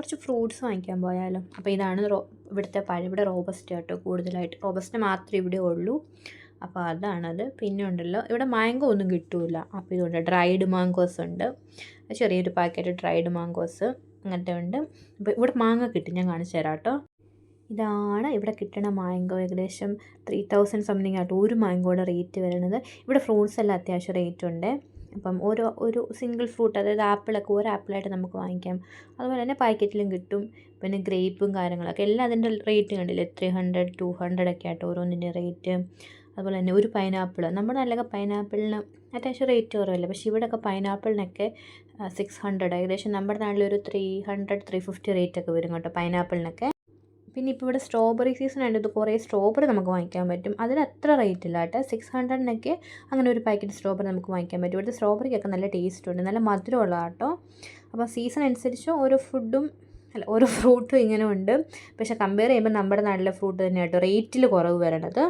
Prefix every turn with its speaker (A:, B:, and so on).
A: കുറച്ച് ഫ്രൂട്ട്സ് വാങ്ങിക്കാൻ പോയാലോ? അപ്പോൾ ഇതാണ് ഇവിടുത്തെ പഴം. ഇവിടെ റോബസ്റ്റ് കേട്ടോ കൂടുതലായിട്ട്. റോബസ്റ്റ് മാത്രമേ ഇവിടെ ഉള്ളൂ. അപ്പോൾ അതാണത്. പിന്നെ ഉണ്ടല്ലോ ഇവിടെ മാംഗോ ഒന്നും കിട്ടില്ല. അപ്പോൾ ഇതുണ്ട്, ഡ്രൈഡ് മാംഗോസ് ഉണ്ട്. ചെറിയൊരു പാക്കറ്റ് ഡ്രൈഡ് മാംഗോസ് അങ്ങനത്തെ ഉണ്ട്. അപ്പോൾ ഇവിടെ മാങ്ങ കിട്ടും, ഞാൻ കാണിച്ചു തരാം കേട്ടോ. ഇതാണ് ഇവിടെ കിട്ടണ മാംഗോ. ഏകദേശം 3000 സംതിങ് ആട്ടോ ഒരു മാംഗോയുടെ റേറ്റ് വരുന്നത്. ഇവിടെ ഫ്രൂട്ട്സ് എല്ലാം അത്യാവശ്യം റേറ്റ് ഉണ്ട്. അപ്പം ഒരു സിംഗിൾ ഫ്രൂട്ട്, അതായത് ആപ്പിളൊക്കെ ഒരു ആപ്പിളായിട്ട് നമുക്ക് വാങ്ങിക്കാം. അതുപോലെ തന്നെ പാക്കറ്റിലും കിട്ടും. പിന്നെ ഗ്രേപ്പും കാര്യങ്ങളൊക്കെ എല്ലാം അതിൻ്റെ റേറ്റ് കണ്ടില്ലേ, 300 200 ഒക്കെ ആട്ടോ ഓരോന്നിൻ്റെ റേറ്റ്. അതുപോലെ തന്നെ ഒരു പൈനാപ്പിൾ, നമ്മുടെ നാട്ടിലൊക്കെ പൈനാപ്പിളിന് അത്യാവശ്യം റേറ്റ് കുറവല്ലേ, പക്ഷേ ഇവിടെയൊക്കെ പൈനാപ്പിളിനൊക്കെ 600, ഏകദേശം നമ്മുടെ നാട്ടിലൊരു 300 350 റേറ്റൊക്കെ വരും കേട്ടോ പൈനാപ്പിളിനൊക്കെ. പിന്നെ ഇപ്പോൾ ഇവിടെ സ്ട്രോബെറി സീസൺ ആയിട്ട് കുറേ സ്ട്രോബെറി നമുക്ക് വാങ്ങിക്കാൻ പറ്റും. അതിന് അത്ര റേറ്റ് ഇല്ല കേട്ടോ. 600-നൊക്കെ അങ്ങനെ ഒരു പാക്കറ്റ് സ്ട്രോബെറി നമുക്ക് വാങ്ങിക്കാൻ പറ്റും. ഇവിടുത്തെ സ്ട്രോബെറിക്കൊക്കെ നല്ല ടേസ്റ്റ് ഉണ്ട്, നല്ല മധുരമുള്ള കേട്ടോ. അപ്പോൾ സീസൺ അനുസരിച്ച് ഓരോ ഫ്രൂട്ടും ഇങ്ങനെ ഉണ്ട്. പക്ഷേ കമ്പയർ ചെയ്യുമ്പോൾ നമ്മുടെ നാട്ടിലെ ഫ്രൂട്ട് തന്നെ കേട്ടോ റേറ്റിൽ കുറവ് വരണത്.